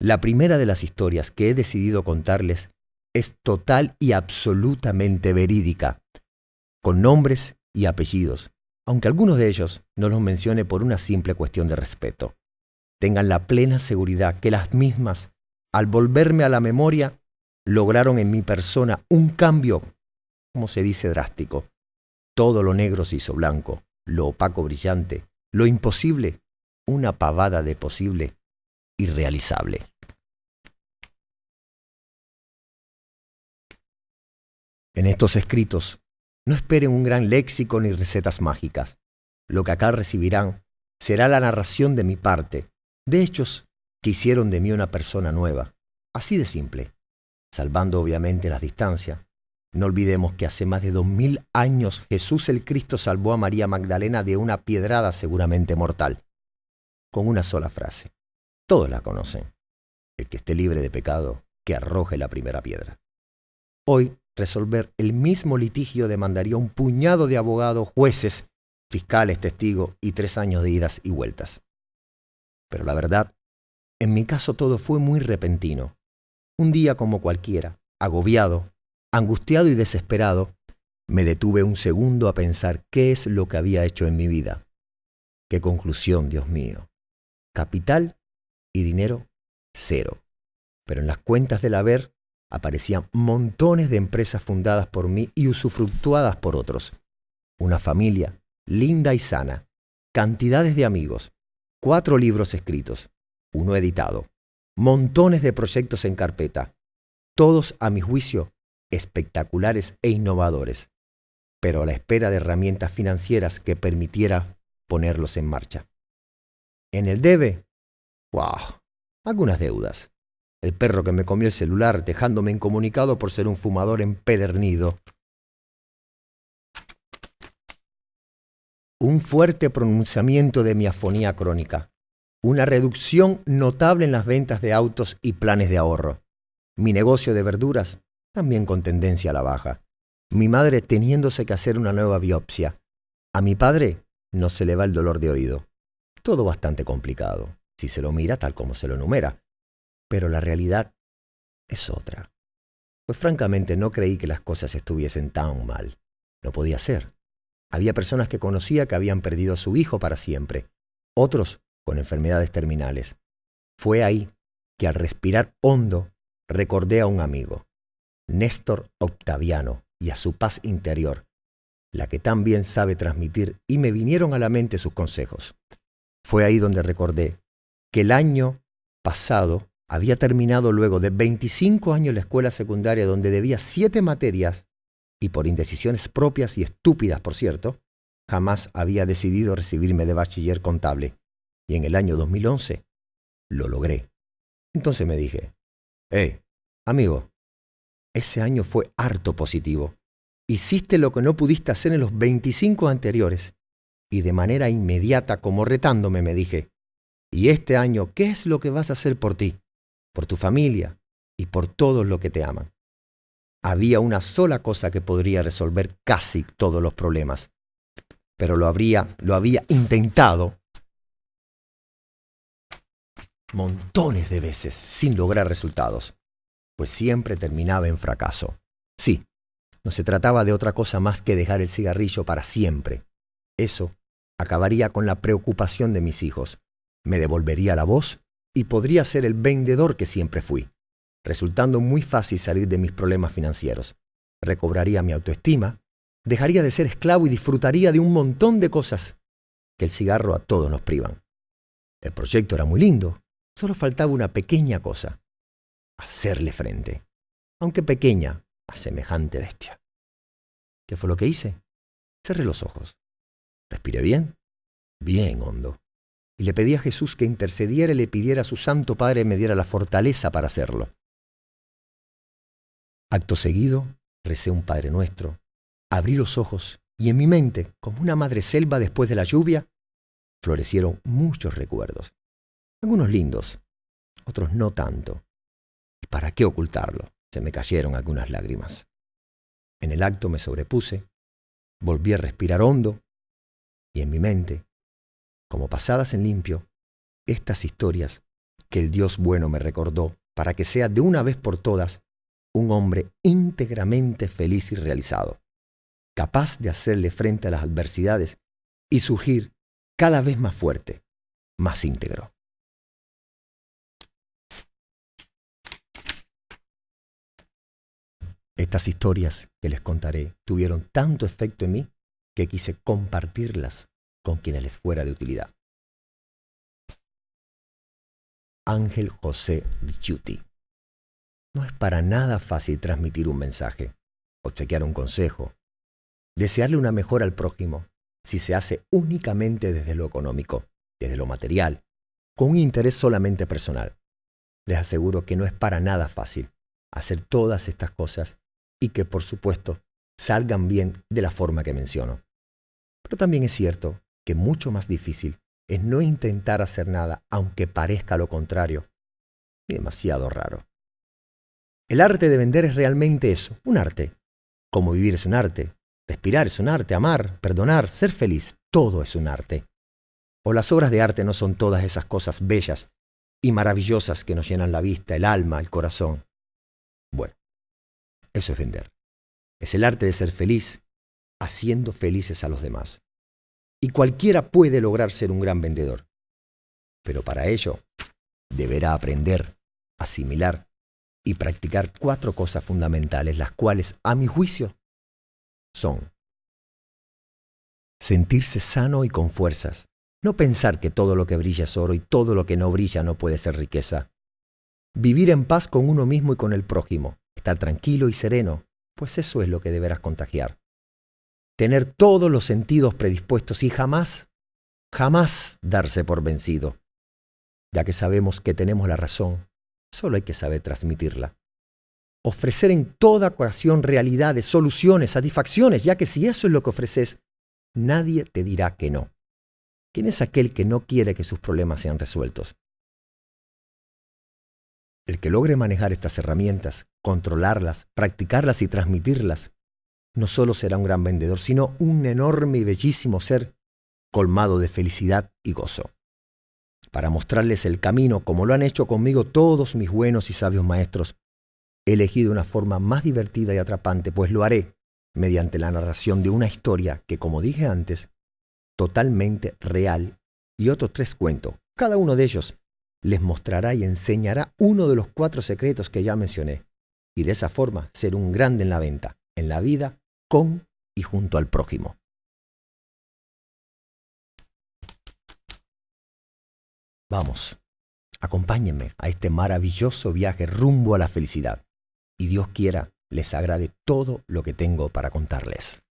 La primera de las historias que he decidido contarles es total y absolutamente verídica, con nombres y apellidos, aunque algunos de ellos no los mencione por una simple cuestión de respeto. Tengan la plena seguridad que las mismas, al volverme a la memoria, lograron en mi persona un cambio, como se dice, drástico. Todo lo negro se hizo blanco, lo opaco brillante, lo imposible, una pavada de posible, irrealizable. En estos escritos, no esperen un gran léxico ni recetas mágicas. Lo que acá recibirán será la narración de mi parte, de hechos que hicieron de mí una persona nueva, así de simple, salvando obviamente las distancias. No olvidemos que hace más de 2000 años Jesús el Cristo salvó a María Magdalena de una piedrada seguramente mortal, con una sola frase. Todos la conocen. El que esté libre de pecado, que arroje la primera piedra. Hoy, resolver el mismo litigio demandaría un puñado de abogados, jueces, fiscales, testigos y 3 años de idas y vueltas. Pero la verdad, en mi caso todo fue muy repentino. Un día como cualquiera, agobiado, angustiado y desesperado, me detuve un segundo a pensar qué es lo que había hecho en mi vida. Qué conclusión, Dios mío. Capital y dinero, 0. Pero en las cuentas del haber aparecían montones de empresas fundadas por mí y usufructuadas por otros. Una familia linda y sana, cantidades de amigos, 4 libros escritos, 1 editado, montones de proyectos en carpeta, todos a mi juicio espectaculares e innovadores, pero a la espera de herramientas financieras que permitiera ponerlos en marcha. En el debe, ¡wow!, algunas deudas. El perro que me comió el celular dejándome incomunicado por ser un fumador empedernido. Un fuerte pronunciamiento de mi afonía crónica. Una reducción notable en las ventas de autos y planes de ahorro. Mi negocio de verduras, también con tendencia a la baja. Mi madre teniéndose que hacer una nueva biopsia. A mi padre no se le va el dolor de oído. Todo bastante complicado, si se lo mira tal como se lo enumera. Pero la realidad es otra. Pues francamente no creí que las cosas estuviesen tan mal. No podía ser. Había personas que conocía que habían perdido a su hijo para siempre. Otros con enfermedades terminales. Fue ahí que al respirar hondo recordé a un amigo, Néstor Octaviano, y a su paz interior, la que tan bien sabe transmitir, y me vinieron a la mente sus consejos. Fue ahí donde recordé que el año pasado había terminado luego de 25 años la escuela secundaria donde debía 7 materias y por indecisiones propias y estúpidas, por cierto, jamás había decidido recibirme de bachiller contable. Y en el año 2011 lo logré. Entonces me dije, amigo, ese año fue harto positivo. Hiciste lo que no pudiste hacer en los 25 anteriores. Y de manera inmediata, como retándome, me dije, ¿y este año qué es lo que vas a hacer por ti? Por tu familia y por todos los que te aman. Había una sola cosa que podría resolver casi todos los problemas, pero lo había intentado montones de veces sin lograr resultados, pues siempre terminaba en fracaso. Sí, no se trataba de otra cosa más que dejar el cigarrillo para siempre. Eso acabaría con la preocupación de mis hijos, me devolvería la voz y podría ser el vendedor que siempre fui, resultando muy fácil salir de mis problemas financieros. Recobraría mi autoestima, dejaría de ser esclavo y disfrutaría de un montón de cosas que el cigarro a todos nos privan. El proyecto era muy lindo, solo faltaba una pequeña cosa: hacerle frente, aunque pequeña, a semejante bestia. ¿Qué fue lo que hice? Cerré los ojos, respiré bien hondo, y le pedí a Jesús que intercediera y le pidiera a su Santo Padre me diera la fortaleza para hacerlo. Acto seguido, recé un Padre Nuestro, abrí los ojos y en mi mente, como una madreselva después de la lluvia, florecieron muchos recuerdos. Algunos lindos, otros no tanto. ¿Y para qué ocultarlo? Se me cayeron algunas lágrimas. En el acto me sobrepuse, volví a respirar hondo y en mi mente, como pasadas en limpio, estas historias que el Dios bueno me recordó para que sea de una vez por todas un hombre íntegramente feliz y realizado, capaz de hacerle frente a las adversidades y surgir cada vez más fuerte, más íntegro. Estas historias que les contaré tuvieron tanto efecto en mí que quise compartirlas con quienes les fuera de utilidad. Ángel José Ricciuti. No es para nada fácil transmitir un mensaje, obsequiar un consejo, desearle una mejora al prójimo si se hace únicamente desde lo económico, desde lo material, con un interés solamente personal. Les aseguro que no es para nada fácil hacer todas estas cosas y que, por supuesto, salgan bien de la forma que menciono. Pero también es cierto que mucho más difícil es no intentar hacer nada aunque parezca lo contrario y demasiado raro. El arte de vender es realmente eso, un arte. Como vivir es un arte, respirar es un arte, amar, perdonar, ser feliz, todo es un arte. O las obras de arte no son todas esas cosas bellas y maravillosas que nos llenan la vista, el alma, el corazón. Bueno, eso es vender. Es el arte de ser feliz, haciendo felices a los demás. Y cualquiera puede lograr ser un gran vendedor. Pero para ello, deberá aprender, asimilar y practicar 4 cosas fundamentales, las cuales, a mi juicio, son: sentirse sano y con fuerzas. No pensar que todo lo que brilla es oro y todo lo que no brilla no puede ser riqueza. Vivir en paz con uno mismo y con el prójimo. Estar tranquilo y sereno, pues eso es lo que deberás contagiar. Tener todos los sentidos predispuestos y jamás darse por vencido. Ya que sabemos que tenemos la razón, solo hay que saber transmitirla. Ofrecer en toda ocasión realidades, soluciones, satisfacciones, ya que si eso es lo que ofreces, nadie te dirá que no. ¿Quién es aquel que no quiere que sus problemas sean resueltos? El que logre manejar estas herramientas, controlarlas, practicarlas y transmitirlas, no solo será un gran vendedor, sino un enorme y bellísimo ser colmado de felicidad y gozo. Para mostrarles el camino, como lo han hecho conmigo todos mis buenos y sabios maestros, he elegido una forma más divertida y atrapante, pues lo haré mediante la narración de una historia que, como dije antes, totalmente real, y otros 3 cuentos. Cada uno de ellos les mostrará y enseñará uno de los 4 secretos que ya mencioné, y de esa forma ser un grande en la venta, en la vida, con y junto al prójimo. Vamos, acompáñenme a este maravilloso viaje rumbo a la felicidad, y Dios quiera les agrade todo lo que tengo para contarles.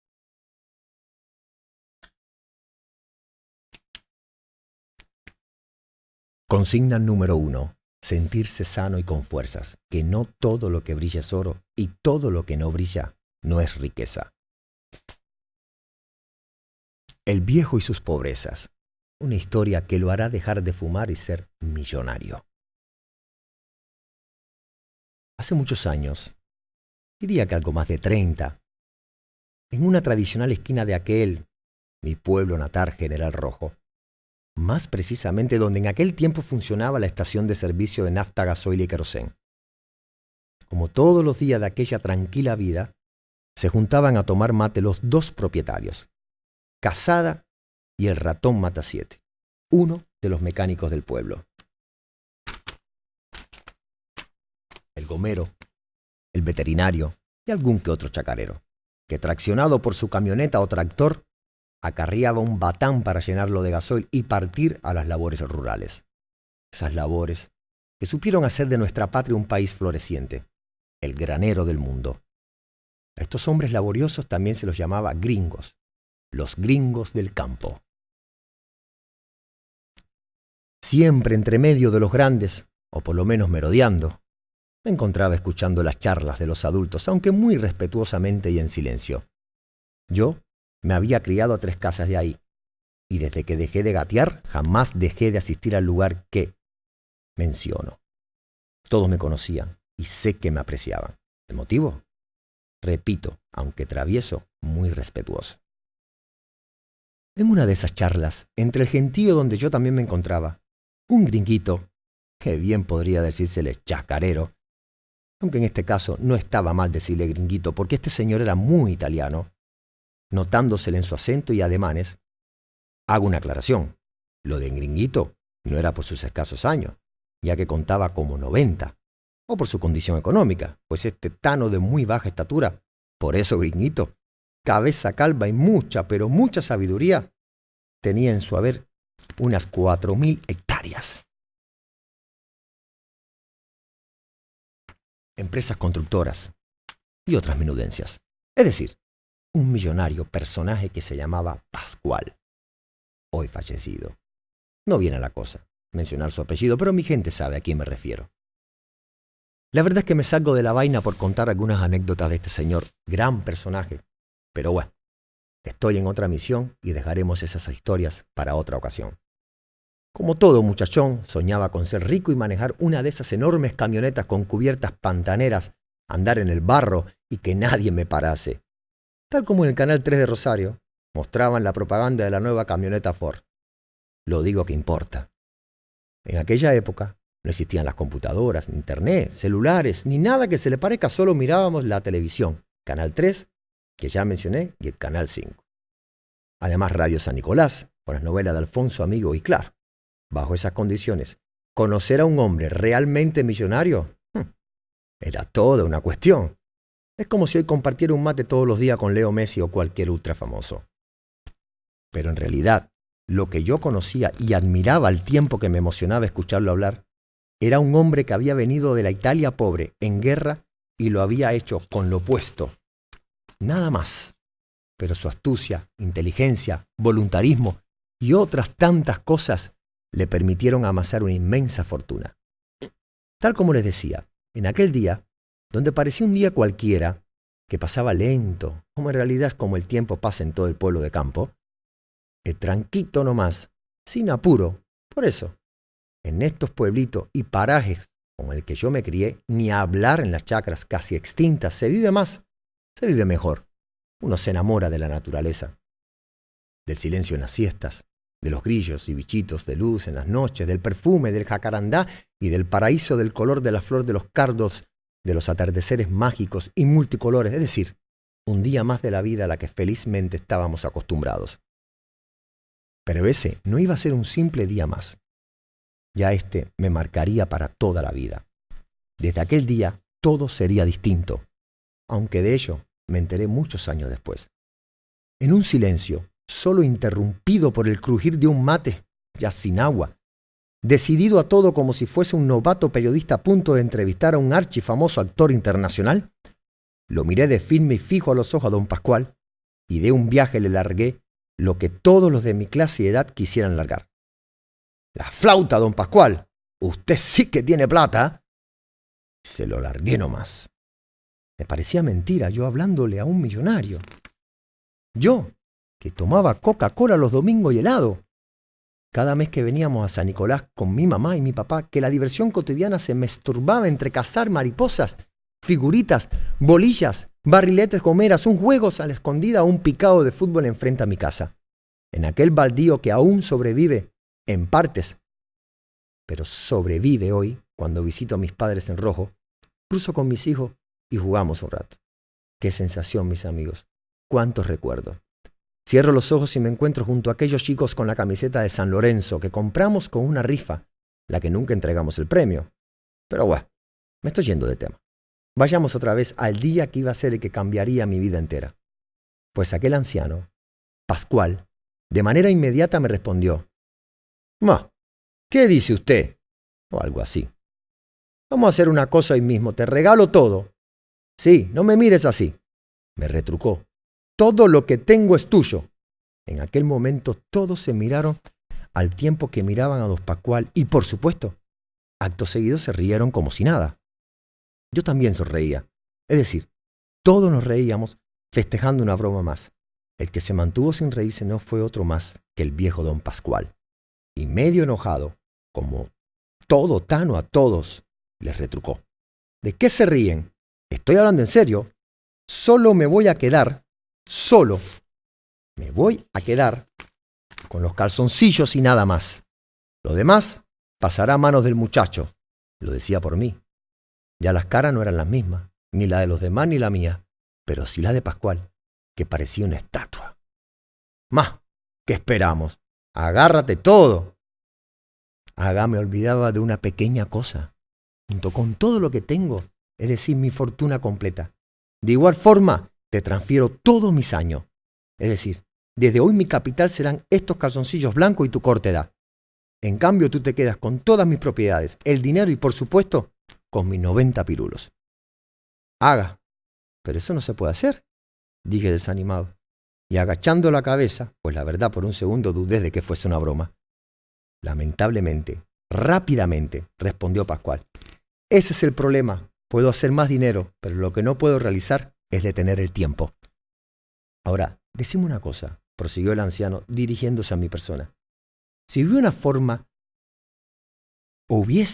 Consigna número 1. Sentirse sano y con fuerzas, que no todo lo que brilla es oro y todo lo que no brilla no es riqueza. El viejo y sus pobrezas. Una historia que lo hará dejar de fumar y ser millonario. Hace muchos años, diría que algo más de 30, en una tradicional esquina de aquel, mi pueblo natal, General Rojo, más precisamente donde en aquel tiempo funcionaba la estación de servicio de nafta, gasoil y querosén. Como todos los días de aquella tranquila vida, se juntaban a tomar mate los 2 propietarios, Casada y el ratón Matasiete, uno de los mecánicos del pueblo. El gomero, el veterinario y algún que otro chacarero, que traccionado por su camioneta o tractor, acarreaba un batán para llenarlo de gasoil y partir a las labores rurales. Esas labores que supieron hacer de nuestra patria un país floreciente, el granero del mundo. A estos hombres laboriosos también se los llamaba gringos, los gringos del campo. Siempre entre medio de los grandes, o por lo menos merodeando, me encontraba escuchando las charlas de los adultos, aunque muy respetuosamente y en silencio. Yo me había criado a 3 casas de ahí, y desde que dejé de gatear, jamás dejé de asistir al lugar que menciono. Todos me conocían y sé que me apreciaban. ¿El motivo? Repito, aunque travieso, muy respetuoso. En una de esas charlas, entre el gentío donde yo también me encontraba, un gringuito, que bien podría decírsele chacarero, aunque en este caso no estaba mal decirle gringuito, porque este señor era muy italiano, notándosele en su acento y ademanes. Hago una aclaración, lo de gringuito no era por sus escasos años, ya que contaba como 90, o por su condición económica, pues este tano de muy baja estatura, por eso gringuito, cabeza calva y mucha, pero mucha sabiduría, tenía en su haber unas 4.000 hectáreas. Empresas constructoras y otras menudencias. Es decir, un millonario personaje que se llamaba Pascual, hoy fallecido. No viene a la cosa mencionar su apellido, pero mi gente sabe a quién me refiero. La verdad es que me salgo de la vaina por contar algunas anécdotas de este señor, gran personaje. Pero bueno, estoy en otra misión y dejaremos esas historias para otra ocasión. Como todo muchachón, soñaba con ser rico y manejar una de esas enormes camionetas con cubiertas pantaneras, andar en el barro y que nadie me parase. Tal como en el Canal 3 de Rosario, mostraban la propaganda de la nueva camioneta Ford. Lo digo que importa. En aquella época no existían las computadoras, ni internet, celulares, ni nada que se le parezca, solo mirábamos la televisión, Canal 3, que ya mencioné, y el Canal 5. Además, Radio San Nicolás, con las novelas de Alfonso Amigo y claro, bajo esas condiciones, conocer a un hombre realmente millonario era toda una cuestión. Es como si hoy compartiera un mate todos los días con Leo Messi o cualquier ultra famoso. Pero en realidad, lo que yo conocía y admiraba al tiempo que me emocionaba escucharlo hablar, era un hombre que había venido de la Italia pobre, en guerra, y lo había hecho con lo opuesto. Nada más. Pero su astucia, inteligencia, voluntarismo y otras tantas cosas le permitieron amasar una inmensa fortuna. Tal como les decía, en aquel día, donde parecía un día cualquiera, que pasaba lento, como en realidad es como el tiempo pasa en todo el pueblo de campo, tranquilo nomás, sin apuro. Por eso, en estos pueblitos y parajes con el que yo me crié, ni hablar en las chacras casi extintas, se vive más, se vive mejor. Uno se enamora de la naturaleza, del silencio en las siestas, de los grillos y bichitos de luz en las noches, del perfume, del jacarandá y del paraíso del color de la flor de los cardos, de los atardeceres mágicos y multicolores, es decir, un día más de la vida a la que felizmente estábamos acostumbrados. Pero ese no iba a ser un simple día más. Ya este me marcaría para toda la vida. Desde aquel día todo sería distinto, aunque de ello me enteré muchos años después. En un silencio, solo interrumpido por el crujir de un mate, ya sin agua, decidido a todo como si fuese un novato periodista a punto de entrevistar a un archifamoso actor internacional, lo miré de firme y fijo a los ojos a don Pascual y de un viaje le largué lo que todos los de mi clase y edad quisieran largar. «La flauta, don Pascual, usted sí que tiene plata». Se lo largué nomás. Me parecía mentira yo hablándole a un millonario. Yo, que tomaba Coca-Cola los domingos y helado. Cada mes que veníamos a San Nicolás con mi mamá y mi papá, que la diversión cotidiana se me esturbaba entre cazar mariposas, figuritas, bolillas, barriletes gomeras, un juego a la escondida o un picado de fútbol enfrente a mi casa. En aquel baldío que aún sobrevive, en partes, pero sobrevive hoy, cuando visito a mis padres en Rojo, cruzo con mis hijos y jugamos un rato. Qué sensación, mis amigos. Cuántos recuerdos. Cierro los ojos y me encuentro junto a aquellos chicos con la camiseta de San Lorenzo que compramos con una rifa, la que nunca entregamos el premio. Pero bueno, me estoy yendo de tema. Vayamos otra vez al día que iba a ser el que cambiaría mi vida entera. Pues aquel anciano, Pascual, de manera inmediata me respondió: «Ma, ¿qué dice usted?», o algo así. «Vamos a hacer una cosa hoy mismo, te regalo todo». «Sí, no me mires así», me retrucó. «Todo lo que tengo es tuyo». En aquel momento todos se miraron al tiempo que miraban a don Pascual y, por supuesto, acto seguido se rieron como si nada. Yo también sonreía. Es decir, todos nos reíamos festejando una broma más. El que se mantuvo sin reírse no fue otro más que el viejo don Pascual. Y medio enojado, como todo tano a todos, les retrucó: «¿De qué se ríen? Estoy hablando en serio. Solo me voy a quedar con los calzoncillos y nada más. Lo demás pasará a manos del muchacho. Lo decía por mí. Ya las caras no eran las mismas, ni la de los demás ni la mía, pero sí la de Pascual, que parecía una estatua. Más, ¿qué esperamos? Agárrate todo. Agá me olvidaba de una pequeña cosa, junto con todo lo que tengo, es decir, mi fortuna completa. De igual forma, te transfiero todos mis años. Es decir, desde hoy mi capital serán estos calzoncillos blancos y tu corta edad. En cambio, tú te quedas con todas mis propiedades, el dinero y, por supuesto, con mis 90 pirulos. Haga. Pero eso no se puede hacer, dije desanimado. Y agachando la cabeza, pues la verdad por un segundo dudé de que fuese una broma. Lamentablemente, rápidamente, respondió Pascual. Ese es el problema. Puedo hacer más dinero, pero lo que no puedo realizar es detener el tiempo. Ahora, decime una cosa, prosiguió el anciano, dirigiéndose a mi persona. Si hubiese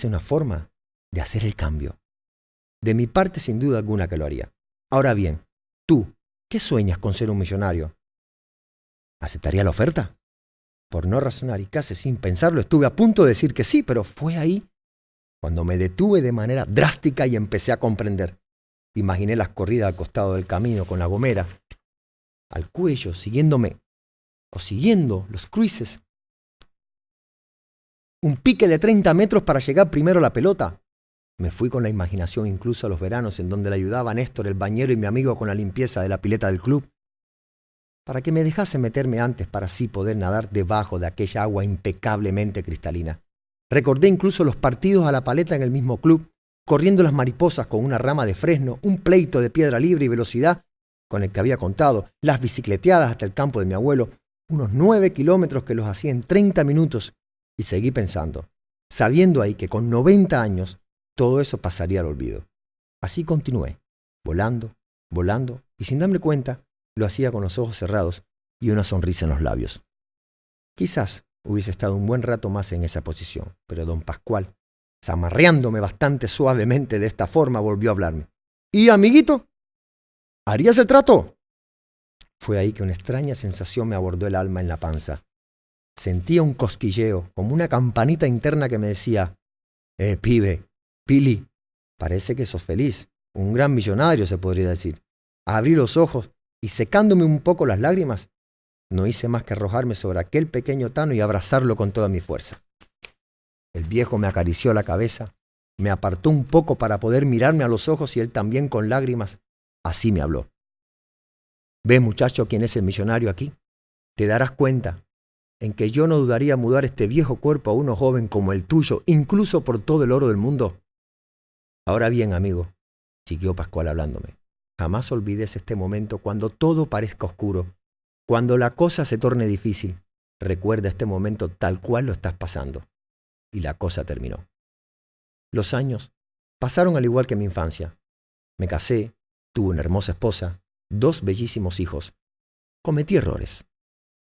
una forma de hacer el cambio, de mi parte sin duda alguna que lo haría. Ahora bien, tú, ¿qué sueñas con ser un millonario? ¿Aceptaría la oferta? Por no razonar y casi sin pensarlo, estuve a punto de decir que sí, pero fue ahí cuando me detuve de manera drástica y empecé a comprender. Imaginé las corridas al costado del camino con la gomera al cuello, siguiendo los cruises. Un pique de 30 metros para llegar primero a la pelota. Me fui con la imaginación incluso a los veranos en donde le ayudaba Néstor, el bañero, y mi amigo con la limpieza de la pileta del club, para que me dejase meterme antes para así poder nadar debajo de aquella agua impecablemente cristalina. Recordé incluso los partidos a la paleta en el mismo club, corriendo las mariposas con una rama de fresno, un pleito de piedra libre y velocidad con el que había contado, las bicicleteadas hasta el campo de mi abuelo, unos 9 kilómetros que los hacía en 30 minutos, y seguí pensando, sabiendo ahí que con 90 años todo eso pasaría al olvido. Así continué, volando, y sin darme cuenta, lo hacía con los ojos cerrados y una sonrisa en los labios. Quizás hubiese estado un buen rato más en esa posición, pero don Pascual, zamarreándome bastante suavemente de esta forma, volvió a hablarme. ¿Y, amiguito? ¿Harías el trato? Fue ahí que una extraña sensación me abordó el alma en la panza. Sentía un cosquilleo, como una campanita interna que me decía, pibe, Pili, parece que sos feliz, un gran millonario se podría decir. Abrí los ojos y secándome un poco las lágrimas, no hice más que arrojarme sobre aquel pequeño tano y abrazarlo con toda mi fuerza. El viejo me acarició la cabeza, me apartó un poco para poder mirarme a los ojos y él también con lágrimas, así me habló. ¿Ves, muchacho, quién es el millonario aquí? Te darás cuenta en que yo no dudaría mudar este viejo cuerpo a uno joven como el tuyo, incluso por todo el oro del mundo. Ahora bien, amigo, siguió Pascual hablándome, jamás olvides este momento cuando todo parezca oscuro, cuando la cosa se torne difícil. Recuerda este momento tal cual lo estás pasando. Y la cosa terminó. Los años pasaron al igual que mi infancia. Me casé, tuve una hermosa esposa, 2 bellísimos hijos. Cometí errores,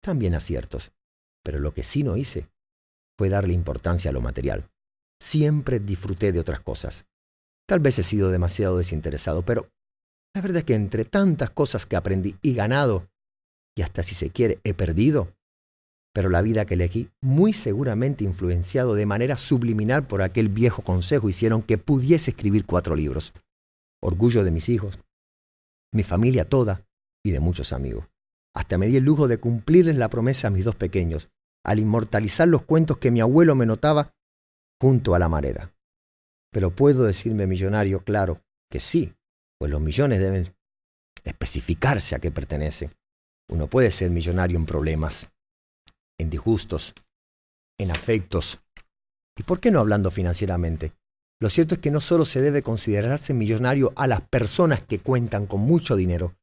también aciertos, pero lo que sí no hice fue darle importancia a lo material. Siempre disfruté de otras cosas. Tal vez he sido demasiado desinteresado, pero la verdad es que entre tantas cosas que aprendí y ganado, y hasta si se quiere he perdido, pero la vida que elegí, muy seguramente influenciado de manera subliminal por aquel viejo consejo, hicieron que pudiese escribir 4 libros. Orgullo de mis hijos, mi familia toda y de muchos amigos. Hasta me di el lujo de cumplirles la promesa a mis 2 pequeños, al inmortalizar los cuentos que mi abuelo me notaba junto a la marera. Pero puedo decirme millonario, claro que sí, pues los millones deben especificarse a qué pertenecen. Uno puede ser millonario en problemas, en disgustos, en afectos, y ¿por qué no hablando financieramente? Lo cierto es que no solo se debe considerarse millonario a las personas que cuentan con mucho dinero.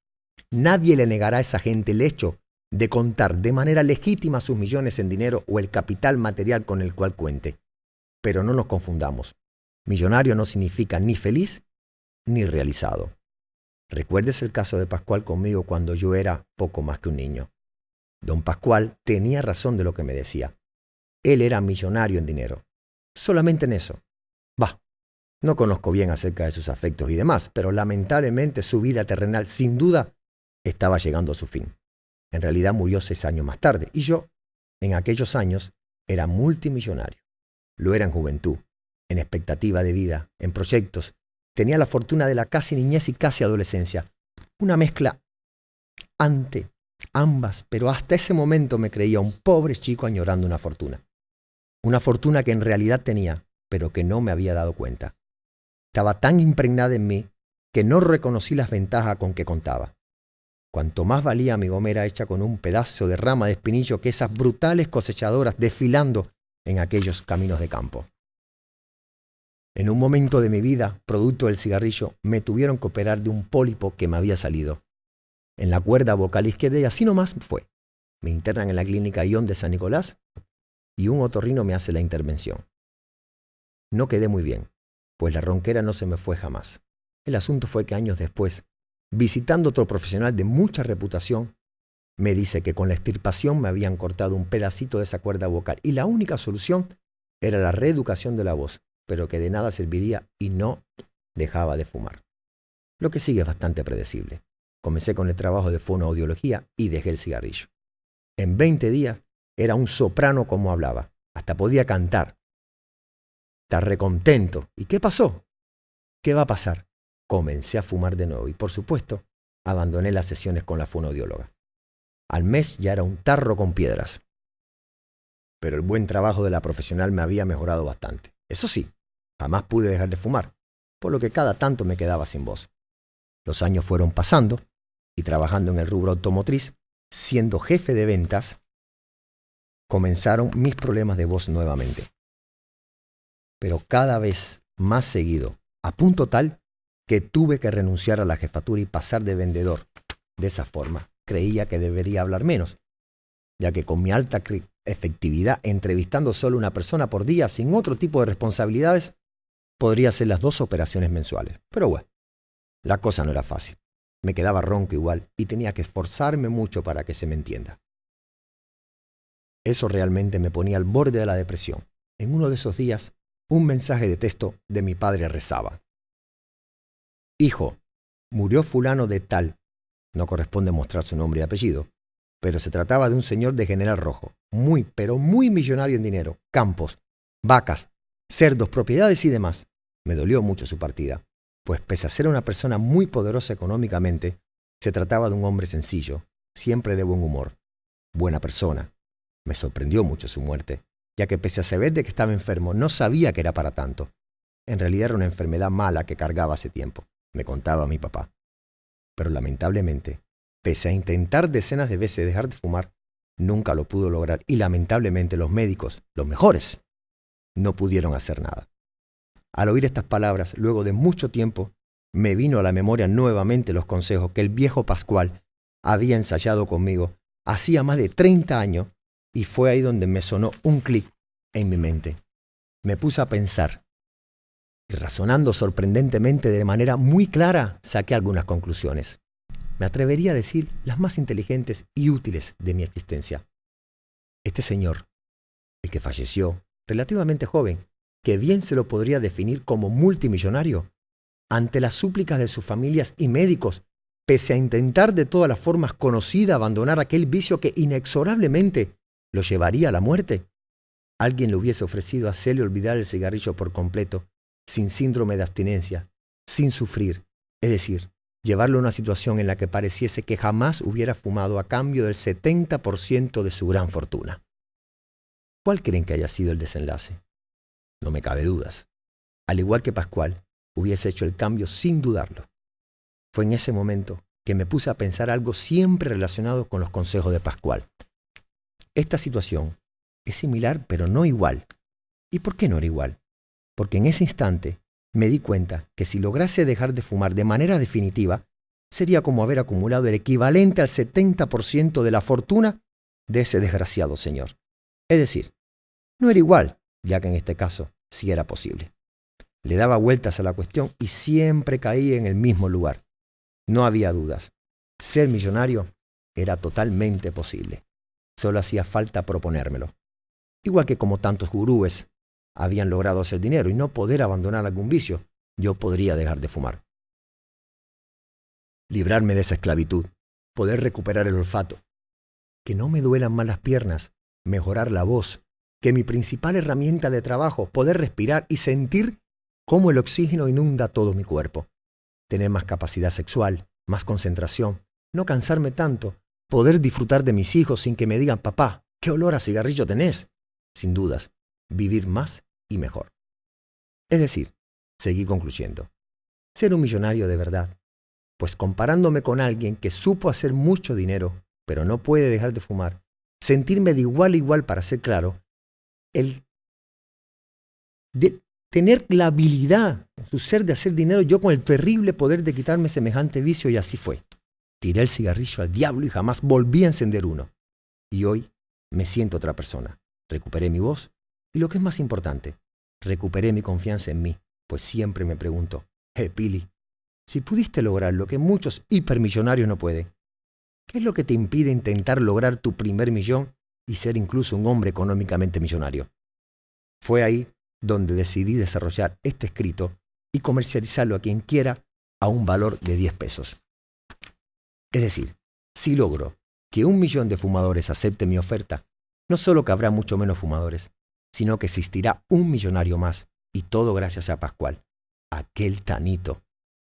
Nadie le negará a esa gente el hecho de contar de manera legítima sus millones en dinero o el capital material con el cual cuente. Pero no nos confundamos. Millonario no significa ni feliz ni realizado. Recuerdes el caso de Pascual conmigo cuando yo era poco más que un niño. Don Pascual tenía razón de lo que me decía. Él era millonario en dinero. Solamente en eso. No conozco bien acerca de sus afectos y demás, pero lamentablemente su vida terrenal sin duda estaba llegando a su fin. En realidad murió 6 años más tarde y yo, en aquellos años, era multimillonario. Lo era en juventud, en expectativa de vida, en proyectos. Tenía la fortuna de la casi niñez y casi adolescencia. Una mezcla ante ambas, pero hasta ese momento me creía un pobre chico añorando una fortuna. Una fortuna que en realidad tenía, pero que no me había dado cuenta. Estaba tan impregnada en mí que no reconocí las ventajas con que contaba. Cuanto más valía mi gomera hecha con un pedazo de rama de espinillo que esas brutales cosechadoras desfilando en aquellos caminos de campo. En un momento de mi vida, producto del cigarrillo, me tuvieron que operar de un pólipo que me había salido en la cuerda vocal izquierda y así nomás fue. Me internan en la clínica Ion de San Nicolás y un otorrino me hace la intervención. No quedé muy bien, pues la ronquera no se me fue jamás. El asunto fue que años después, visitando otro profesional de mucha reputación, me dice que con la extirpación me habían cortado un pedacito de esa cuerda vocal y la única solución era la reeducación de la voz, pero que de nada serviría y no dejaba de fumar. Lo que sigue es bastante predecible. Comencé con el trabajo de fonoaudiología y dejé el cigarrillo. En 20 días era un soprano como hablaba, hasta podía cantar. Está recontento. ¿Y qué pasó? ¿Qué va a pasar? Comencé a fumar de nuevo y, por supuesto, abandoné las sesiones con la fonoaudióloga. Al mes ya era un tarro con piedras. Pero el buen trabajo de la profesional me había mejorado bastante. Eso sí, jamás pude dejar de fumar, por lo que cada tanto me quedaba sin voz. Los años fueron pasando y trabajando en el rubro automotriz, siendo jefe de ventas, comenzaron mis problemas de voz nuevamente. Pero cada vez más seguido, a punto tal que tuve que renunciar a la jefatura y pasar de vendedor. De esa forma, creía que debería hablar menos, ya que con mi alta efectividad, entrevistando solo una persona por día sin otro tipo de responsabilidades, podría hacer las 2 operaciones mensuales. Pero bueno, la cosa no era fácil. Me quedaba ronco igual y tenía que esforzarme mucho para que se me entienda. Eso realmente me ponía al borde de la depresión. En uno de esos días, un mensaje de texto de mi padre rezaba: Hijo, murió fulano de tal. No corresponde mostrar su nombre y apellido, pero se trataba de un señor de General Rojo, muy, pero muy millonario en dinero, campos, vacas, cerdos, propiedades y demás. Me dolió mucho su partida, pues pese a ser una persona muy poderosa económicamente, se trataba de un hombre sencillo, siempre de buen humor, buena persona. Me sorprendió mucho su muerte, ya que pese a saber de que estaba enfermo, no sabía que era para tanto. En realidad era una enfermedad mala que cargaba hace tiempo, me contaba mi papá. Pero lamentablemente, pese a intentar decenas de veces dejar de fumar, nunca lo pudo lograr y lamentablemente los médicos, los mejores, no pudieron hacer nada. Al oír estas palabras, luego de mucho tiempo, me vino a la memoria nuevamente los consejos que el viejo Pascual había ensayado conmigo hacía más de 30 años y fue ahí donde me sonó un clic en mi mente. Me puse a pensar y razonando sorprendentemente de manera muy clara, saqué algunas conclusiones. Me atrevería a decir las más inteligentes y útiles de mi existencia. Este señor, el que falleció, relativamente joven, que bien se lo podría definir como multimillonario, ante las súplicas de sus familias y médicos, pese a intentar de todas las formas conocidas abandonar aquel vicio que inexorablemente lo llevaría a la muerte, alguien le hubiese ofrecido hacerle olvidar el cigarrillo por completo, sin síndrome de abstinencia, sin sufrir, es decir, llevarlo a una situación en la que pareciese que jamás hubiera fumado a cambio del 70% de su gran fortuna. ¿Cuál creen que haya sido el desenlace? No me cabe dudas. Al igual que Pascual, hubiese hecho el cambio sin dudarlo. Fue en ese momento que me puse a pensar algo siempre relacionado con los consejos de Pascual. Esta situación es similar, pero no igual. ¿Y por qué no era igual? Porque en ese instante me di cuenta que si lograse dejar de fumar de manera definitiva, sería como haber acumulado el equivalente al 70% de la fortuna de ese desgraciado señor. Es decir, no era igual, ya que en este caso sí era posible. Le daba vueltas a la cuestión y siempre caía en el mismo lugar. No había dudas. Ser millonario era totalmente posible. Solo hacía falta proponérmelo. Igual que como tantos gurúes habían logrado hacer dinero y no poder abandonar algún vicio, yo podría dejar de fumar. Librarme de esa esclavitud, poder recuperar el olfato, que no me duelan más las piernas, mejorar la voz, que mi principal herramienta de trabajo, poder respirar y sentir cómo el oxígeno inunda todo mi cuerpo. Tener más capacidad sexual, más concentración, no cansarme tanto, poder disfrutar de mis hijos sin que me digan, papá, ¿qué olor a cigarrillo tenés? Sin dudas, vivir más y mejor. Es decir, seguí concluyendo, ser un millonario de verdad, pues comparándome con alguien que supo hacer mucho dinero, pero no puede dejar de fumar, sentirme de igual a igual, para ser claro, el de tener la habilidad, su ser de hacer dinero, yo con el terrible poder de quitarme semejante vicio, y así fue. Tiré el cigarrillo al diablo y jamás volví a encender uno. Y hoy me siento otra persona. Recuperé mi voz y, lo que es más importante, recuperé mi confianza en mí, pues siempre me pregunto, Pili, si pudiste lograr lo que muchos hipermillonarios no pueden, ¿qué es lo que te impide intentar lograr tu primer millón y ser incluso un hombre económicamente millonario? Fue ahí donde decidí desarrollar este escrito y comercializarlo a quien quiera a un valor de 10 pesos. Es decir, si logro que 1 millón de fumadores acepten mi oferta, no solo que habrá mucho menos fumadores, sino que existirá un millonario más, y todo gracias a Pascual, aquel tanito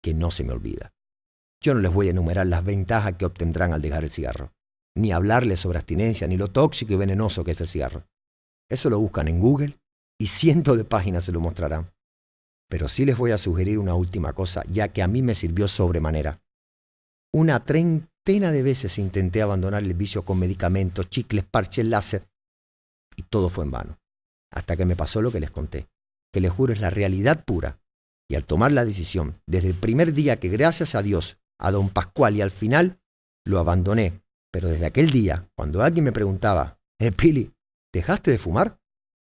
que no se me olvida. Yo no les voy a enumerar las ventajas que obtendrán al dejar el cigarro, ni hablarles sobre abstinencia, ni lo tóxico y venenoso que es el cigarro. Eso lo buscan en Google y cientos de páginas se lo mostrarán. Pero sí les voy a sugerir una última cosa, ya que a mí me sirvió sobremanera. Una treintena de veces intenté abandonar el vicio con medicamentos, chicles, parches, láser, y todo fue en vano. Hasta que me pasó lo que les conté, que les juro es la realidad pura. Y al tomar la decisión, desde el primer día que gracias a Dios, a don Pascual y al final, lo abandoné. Pero desde aquel día, cuando alguien me preguntaba, Pili, ¿dejaste de fumar?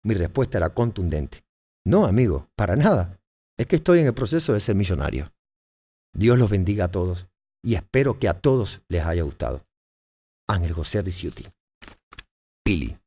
Mi respuesta era contundente. No, amigo, para nada. Es que estoy en el proceso de ser millonario. Dios los bendiga a todos y espero que a todos les haya gustado. Ángel José Ricciuti. Pili.